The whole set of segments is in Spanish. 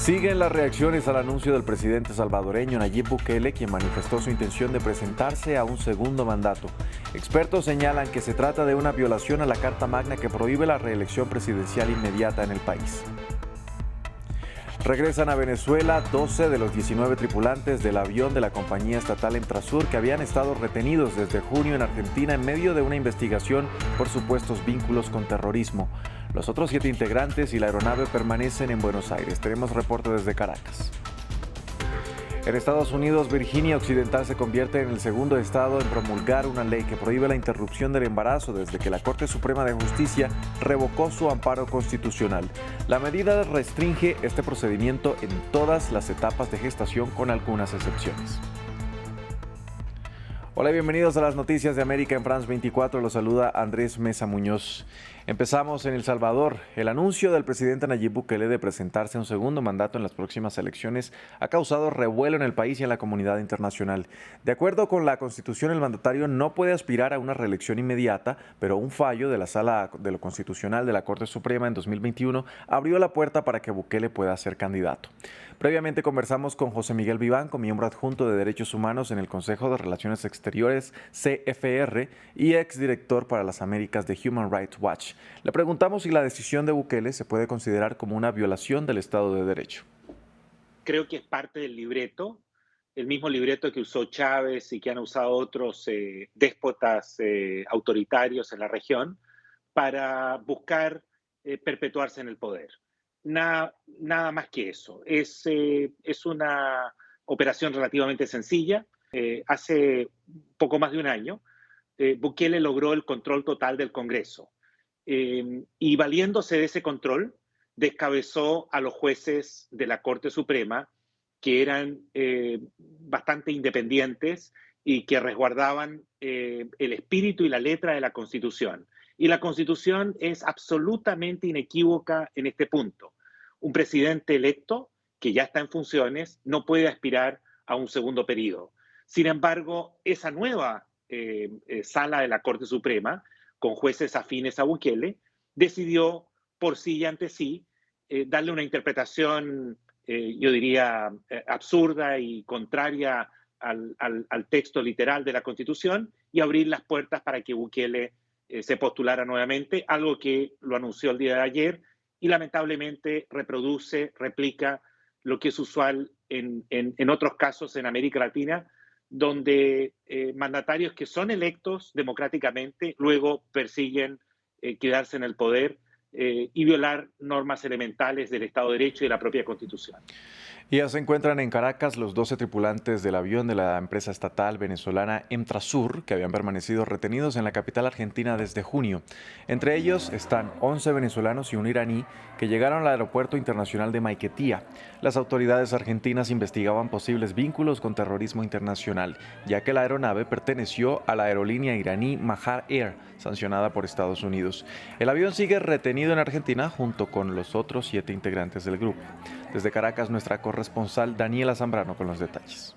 Siguen las reacciones al anuncio del presidente salvadoreño Nayib Bukele, quien manifestó su intención de presentarse a un segundo mandato. Expertos señalan que se trata de una violación a la Carta Magna que prohíbe la reelección presidencial inmediata en el país. Regresan a Venezuela 12 de los 19 tripulantes del avión de la compañía estatal Emtrasur que habían estado retenidos desde junio en Argentina en medio de una investigación por supuestos vínculos con terrorismo. Los otros 7 integrantes y la aeronave permanecen en Buenos Aires. Tenemos reporte desde Caracas. En Estados Unidos, Virginia Occidental se convierte en el segundo estado en promulgar una ley que prohíbe la interrupción del embarazo desde que la Corte Suprema de Justicia revocó su amparo constitucional. La medida restringe este procedimiento en todas las etapas de gestación con algunas excepciones. Hola y bienvenidos a las noticias de América en France 24. Los saluda Andrés Mesa Muñoz. Empezamos en El Salvador. El anuncio del presidente Nayib Bukele de presentarse a un segundo mandato en las próximas elecciones ha causado revuelo en el país y en la comunidad internacional. De acuerdo con la Constitución, el mandatario no puede aspirar a una reelección inmediata, pero un fallo de la Sala de lo Constitucional de la Corte Suprema en 2021 abrió la puerta para que Bukele pueda ser candidato. Previamente conversamos con José Miguel Vivanco, miembro adjunto de Derechos Humanos en el Consejo de Relaciones Exteriores, CFR, y exdirector para las Américas de Human Rights Watch. Le preguntamos si la decisión de Bukele se puede considerar como una violación del Estado de Derecho. Creo que es parte del libreto, el mismo libreto que usó Chávez y que han usado otros déspotas autoritarios en la región para buscar perpetuarse en el poder. Nada más que eso. Es una operación relativamente sencilla. Hace poco más de un año, Bukele logró el control total del Congreso. Y valiéndose de ese control, descabezó a los jueces de la Corte Suprema, que eran bastante independientes y que resguardaban el espíritu y la letra de la Constitución. Y la Constitución es absolutamente inequívoca en este punto. Un presidente electo, que ya está en funciones, no puede aspirar a un segundo periodo. Sin embargo, esa nueva sala de la Corte Suprema, con jueces afines a Bukele, decidió por sí y ante sí darle una interpretación, yo diría, absurda y contraria al texto literal de la Constitución y abrir las puertas para que Bukele se postulara nuevamente, algo que lo anunció el día de ayer y lamentablemente replica lo que es usual en otros casos en América Latina, donde mandatarios que son electos democráticamente luego persiguen quedarse en el poder y violar normas elementales del Estado de Derecho y de la propia Constitución. Y ya se encuentran en Caracas los 12 tripulantes del avión de la empresa estatal venezolana Emtrasur, que habían permanecido retenidos en la capital argentina desde junio. Entre ellos están 11 venezolanos y un iraní que llegaron al aeropuerto internacional de Maiquetía. Las autoridades argentinas investigaban posibles vínculos con terrorismo internacional, ya que la aeronave perteneció a la aerolínea iraní Mahar Air, sancionada por Estados Unidos. El avión sigue retenido en Argentina junto con los otros 7 integrantes del grupo. Desde Caracas, nuestra corresponsal Daniela Zambrano con los detalles.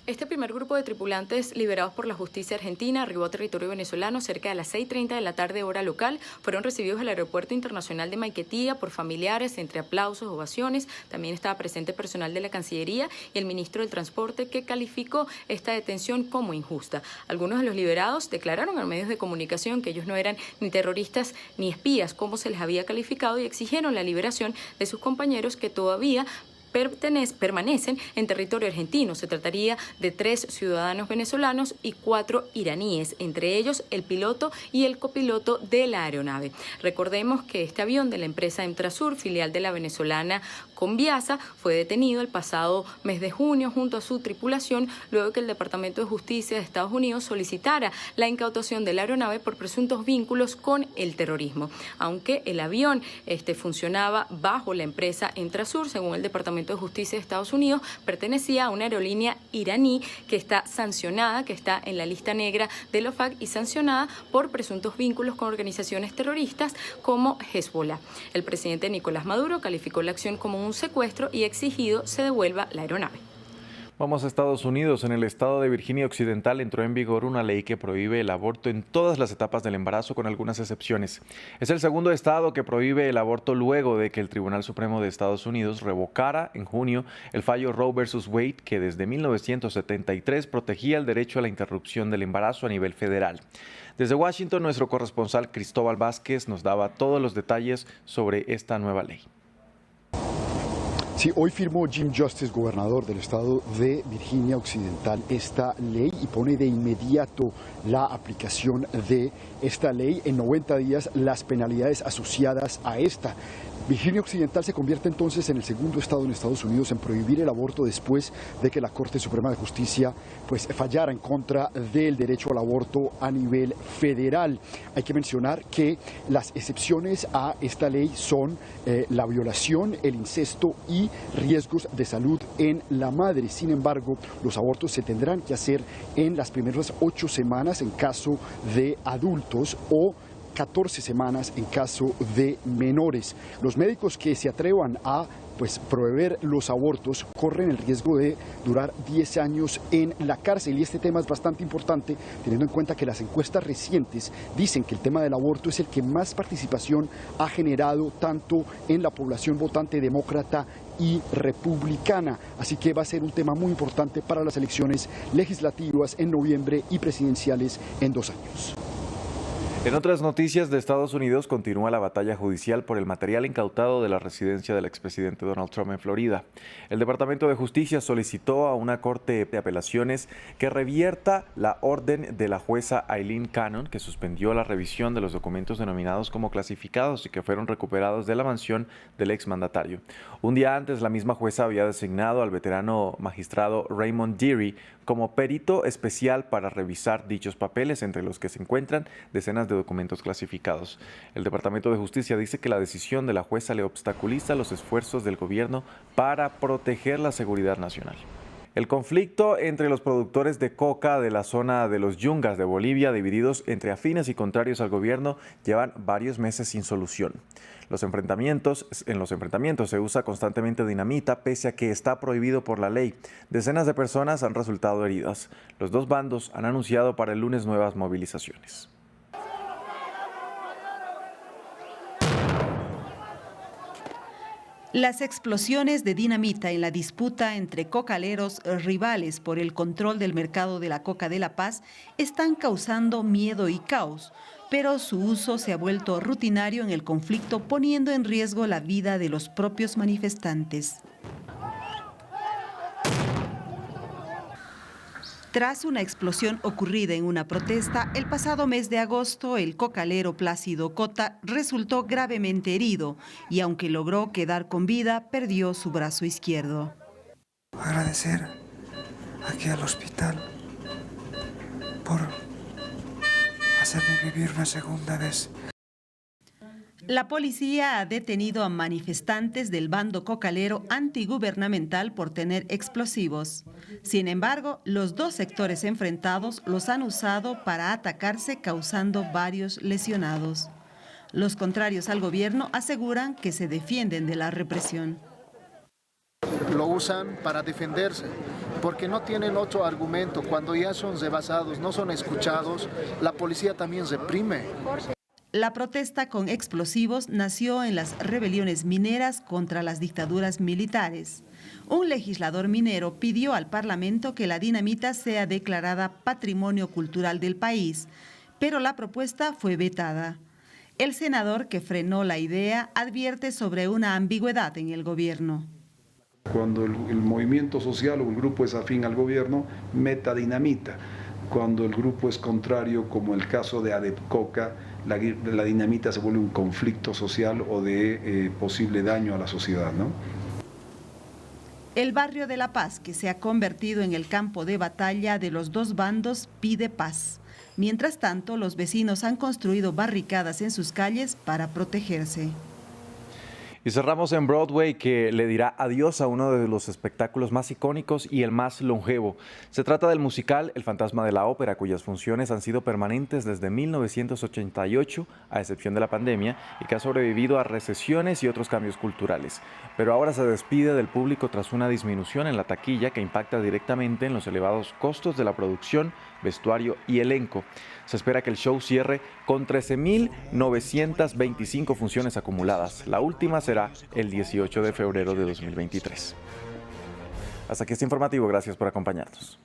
Este primer grupo de tripulantes liberados por la justicia argentina arribó a territorio venezolano cerca de las 6:30 de la tarde hora local. Fueron recibidos al aeropuerto internacional de Maiquetía por familiares, entre aplausos, ovaciones. También estaba presente personal de la Cancillería y el ministro del Transporte, que calificó esta detención como injusta. Algunos de los liberados declararon a medios de comunicación que ellos no eran ni terroristas ni espías, como se les había calificado, y exigieron la liberación de sus compañeros que todavía permanecen en territorio argentino. Se trataría de 3 ciudadanos venezolanos y 4 iraníes, entre ellos el piloto y el copiloto de la aeronave. Recordemos que este avión de la empresa Emtrasur, filial de la venezolana Conviasa, fue detenido el pasado mes de junio junto a su tripulación, luego que el Departamento de Justicia de Estados Unidos solicitara la incautación de la aeronave por presuntos vínculos con el terrorismo. Aunque el avión funcionaba bajo la empresa Emtrasur, según el Departamento de Justicia de Estados Unidos, pertenecía a una aerolínea iraní que está sancionada, que está en la lista negra de la OFAC y sancionada por presuntos vínculos con organizaciones terroristas como Hezbollah. El presidente Nicolás Maduro calificó la acción como un secuestro y ha exigido se devuelva la aeronave. Vamos a Estados Unidos. En el estado de Virginia Occidental entró en vigor una ley que prohíbe el aborto en todas las etapas del embarazo, con algunas excepciones. Es el segundo estado que prohíbe el aborto luego de que el Tribunal Supremo de Estados Unidos revocara en junio el fallo Roe versus Wade, que desde 1973 protegía el derecho a la interrupción del embarazo a nivel federal. Desde Washington, nuestro corresponsal Cristóbal Vázquez nos daba todos los detalles sobre esta nueva ley. Sí, hoy firmó Jim Justice, gobernador del estado de Virginia Occidental, esta ley y pone de inmediato la aplicación de esta ley en 90 días, las penalidades asociadas a esta. Virginia Occidental se convierte entonces en el segundo estado en Estados Unidos en prohibir el aborto después de que la Corte Suprema de Justicia fallara en contra del derecho al aborto a nivel federal. Hay que mencionar que las excepciones a esta ley son la violación, el incesto y riesgos de salud en la madre. Sin embargo, los abortos se tendrán que hacer en las primeras 8 semanas en caso de adultos o 14 semanas en caso de menores. Los médicos que se atrevan a proveer los abortos corren el riesgo de durar 10 años en la cárcel, y este tema es bastante importante teniendo en cuenta que las encuestas recientes dicen que el tema del aborto es el que más participación ha generado tanto en la población votante demócrata y republicana, así que va a ser un tema muy importante para las elecciones legislativas en noviembre y presidenciales en 2 años. En otras noticias de Estados Unidos, continúa la batalla judicial por el material incautado de la residencia del expresidente Donald Trump en Florida. El Departamento de Justicia solicitó a una corte de apelaciones que revierta la orden de la jueza Aileen Cannon, que suspendió la revisión de los documentos denominados como clasificados y que fueron recuperados de la mansión del exmandatario. Un día antes, la misma jueza había designado al veterano magistrado Raymond Dearie como perito especial para revisar dichos papeles, entre los que se encuentran decenas de documentos clasificados. El Departamento de Justicia dice que la decisión de la jueza le obstaculiza los esfuerzos del gobierno para proteger la seguridad nacional. El conflicto entre los productores de coca de la zona de los Yungas de Bolivia, divididos entre afines y contrarios al gobierno, llevan varios meses sin solución. En los enfrentamientos se usa constantemente dinamita, pese a que está prohibido por la ley. Decenas de personas han resultado heridas. Los dos bandos han anunciado para el lunes nuevas movilizaciones. Las explosiones de dinamita en la disputa entre cocaleros rivales por el control del mercado de la coca de La Paz están causando miedo y caos, pero su uso se ha vuelto rutinario en el conflicto, poniendo en riesgo la vida de los propios manifestantes. Tras una explosión ocurrida en una protesta, el pasado mes de agosto, el cocalero Plácido Cota resultó gravemente herido y, aunque logró quedar con vida, perdió su brazo izquierdo. Agradecer aquí al hospital por hacerme vivir una segunda vez. La policía ha detenido a manifestantes del bando cocalero antigubernamental por tener explosivos. Sin embargo, los dos sectores enfrentados los han usado para atacarse, causando varios lesionados. Los contrarios al gobierno aseguran que se defienden de la represión. Lo usan para defenderse, porque no tienen otro argumento. Cuando ya son rebasados, no son escuchados, la policía también reprime. La protesta con explosivos nació en las rebeliones mineras contra las dictaduras militares. Un legislador minero pidió al Parlamento que la dinamita sea declarada Patrimonio Cultural del país, pero la propuesta fue vetada. El senador que frenó la idea advierte sobre una ambigüedad en el gobierno. Cuando el movimiento social o el grupo es afín al gobierno, meta dinamita. Cuando el grupo es contrario, como el caso de Adepcoca, la dinamita se vuelve un conflicto social o de posible daño a la sociedad, ¿no? El barrio de La Paz, que se ha convertido en el campo de batalla de los dos bandos, pide paz. Mientras tanto, los vecinos han construido barricadas en sus calles para protegerse. Y cerramos en Broadway, que le dirá adiós a uno de los espectáculos más icónicos y el más longevo. Se trata del musical El Fantasma de la Ópera, cuyas funciones han sido permanentes desde 1988, a excepción de la pandemia, y que ha sobrevivido a recesiones y otros cambios culturales. Pero ahora se despide del público tras una disminución en la taquilla que impacta directamente en los elevados costos de la producción, vestuario y elenco. Se espera que el show cierre con 13.925 funciones acumuladas. La última será el 18 de febrero de 2023. Hasta aquí este informativo. Gracias por acompañarnos.